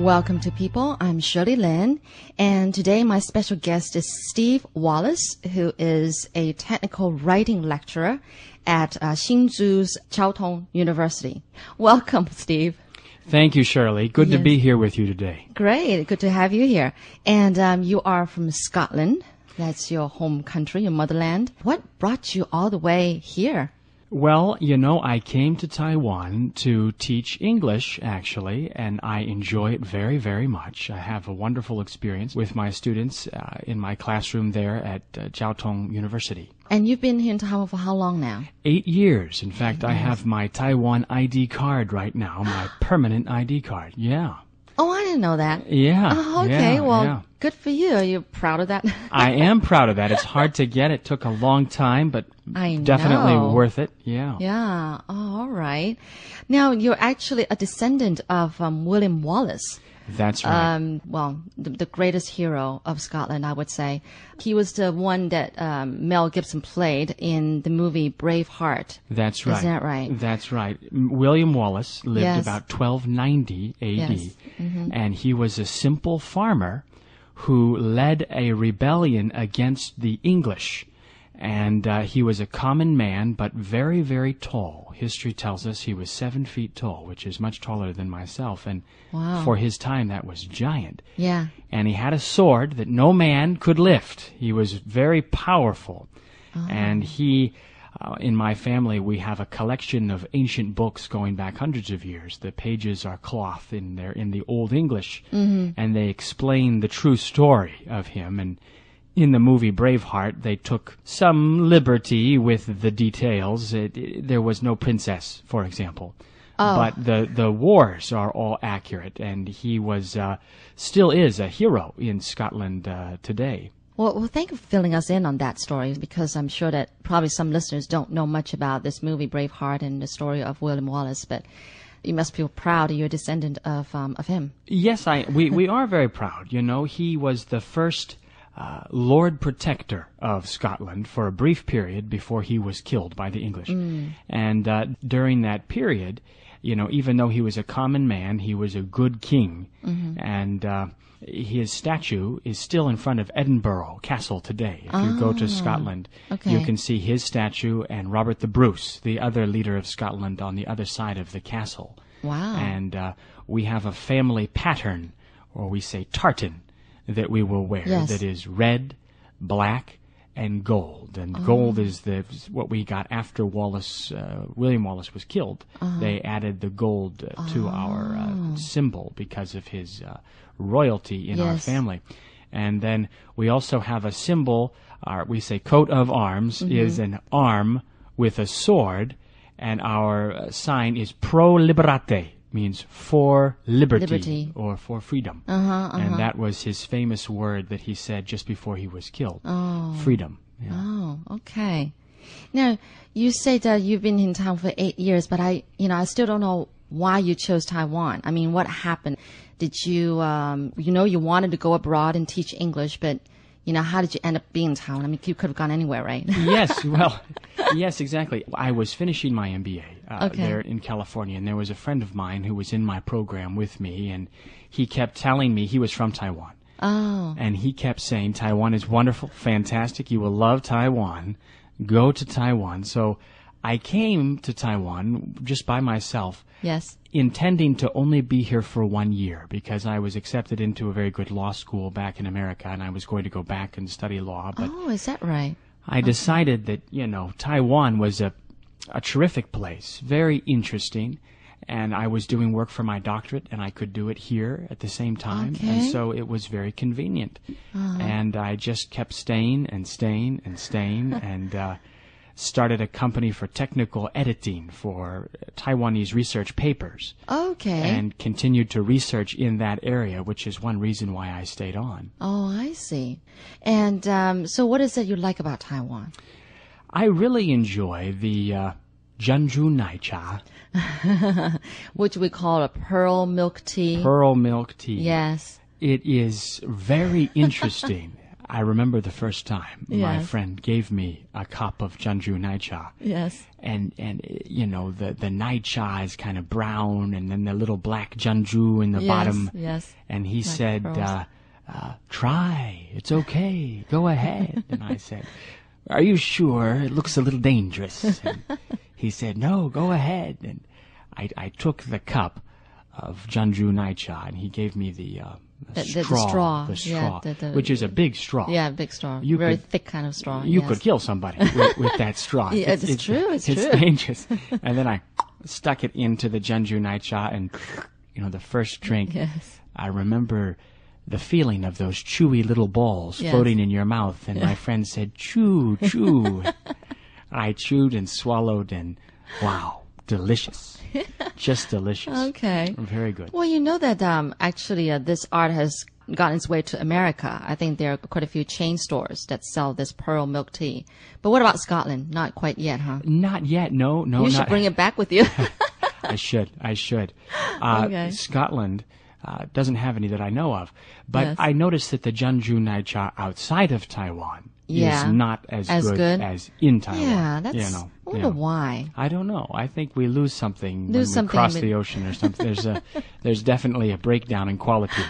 Welcome to People. I'm Shirley Lin, and today my special guest is Steve Wallace, who is a technical writing lecturer at Hsinchu's Caotong University. Welcome, Steve. Thank you, Shirley. Good to be here with you today. Great. Good to have you here. And you are from Scotland. That's your home country, your motherland. What brought you all the way here? Well, you know, I came to Taiwan to teach English, actually, and I enjoy it very, very much. I have a wonderful experience with my students in my classroom there at Caotong University. And you've been here in Taiwan for how long now? 8 years. In fact, I have my Taiwan ID card right now, my permanent ID card. Yeah. Oh, I didn't know that. Yeah. Oh, okay. Yeah, well, yeah. Good for you. Are you proud of that? I am proud of that. It's hard to get. It took a long time, but definitely worth it. Yeah. Yeah. Oh, all right. Now, you're actually a descendant of William Wallace. That's right. Well, the greatest hero of Scotland, I would say. He was the one that Mel Gibson played in the movie Braveheart. That's right. Is that right? That's right. William Wallace lived Yes. about 1290 AD, Yes. Mm-hmm. and he was a simple farmer who led a rebellion against the English. And he was a common man, but very, very tall. History tells us he was 7 feet tall, which is much taller than myself. And Wow. for his time, that was giant. Yeah. And he had a sword that no man could lift. He was very powerful. And he, in my family, we have a collection of ancient books going back hundreds of years. The pages are cloth in the Old English, and they explain the true story of him. And in the movie Braveheart, they took some liberty with the details. There was no princess, for example. Oh. But the wars are all accurate, and he was still is a hero in Scotland today. Well, thank you for filling us in on that story, because I'm sure that probably some listeners don't know much about this movie Braveheart and the story of William Wallace, but you must feel proud you're a descendant of him. Yes, we are very proud. You know, he was the first Lord Protector of Scotland for a brief period before he was killed by the English. And during that period, you know, even though he was a common man, he was a good king. And his statue is still in front of Edinburgh Castle today. If you go to Scotland, you can see his statue and Robert the Bruce, the other leader of Scotland, on the other side of the castle. Wow. And we have a family pattern, or we say tartan, that we will wear, that is red, black, and gold. And gold is what we got after William Wallace was killed. They added the gold to our symbol because of his royalty in our family. And then we also have a symbol, we say coat of arms, is an arm with a sword, and our sign is pro libertate, means for liberty. Or for freedom. And that was his famous word that he said just before he was killed. Freedom. Yeah. Oh, okay. Now, you say that you've been in Taiwan for 8 years, but I still don't know why you chose Taiwan. I mean, what happened? Did you, you wanted to go abroad and teach English, but, how did you end up being in Taiwan? I mean, you could have gone anywhere, right? Yes, exactly. I was finishing my MBA there in California, and there was a friend of mine who was in my program with me, and he kept telling me he was from Taiwan. Oh. And he kept saying, Taiwan is wonderful, fantastic, you will love Taiwan, go to Taiwan. So I came to Taiwan just by myself. Yes. Intending to only be here for 1 year, because I was accepted into a very good law school back in America, and I was going to go back and study law. But is that right? I decided that, Taiwan was a terrific place, very interesting, and I was doing work for my doctorate, and I could do it here at the same time, and so it was very convenient. And I just kept staying, and started a company for technical editing for Taiwanese research papers. Okay. And continued to research in that area, which is one reason why I stayed on. Oh, I see. And so what is it you like about Taiwan? I really enjoy the Jeonju Naicha. Which we call a pearl milk tea. Pearl milk tea. Yes. It is very interesting. I remember the first time my friend gave me a cup of Jeonju Naicha. Yes. And you know, the Naicha is kind of brown, and then the little black Jeonju in the bottom. Yes. And he said, try. It's okay. Go ahead. And I said, are you sure? It looks a little dangerous. And he said, no, go ahead. And I took the cup of Jeonju Naicha, and he gave me the straw, which is a big straw. Yeah, big straw. Very thick kind of straw. You could kill somebody with that straw. Yeah, it's true. It's dangerous. And then I stuck it into the Jeonju Naicha, and you know, the first drink. Yes. I remember the feeling of those chewy little balls floating in your mouth, and my friend said, "Chew, chew." I chewed and swallowed, and wow, delicious. Just delicious. Okay. Very good. Well, you know that actually this art has gotten its way to America. I think there are quite a few chain stores that sell this pearl milk tea. But what about Scotland? Not quite yet, huh? Not yet. No. You should bring it back with you. I should. Okay. Scotland doesn't have any that I know of. But I noticed that the Jeonju Naicha outside of Taiwan is not as good as in Taiwan. Yeah, that's... I wonder why. I don't know. I think we lose something when we cross the ocean or something. There's definitely a breakdown in quality.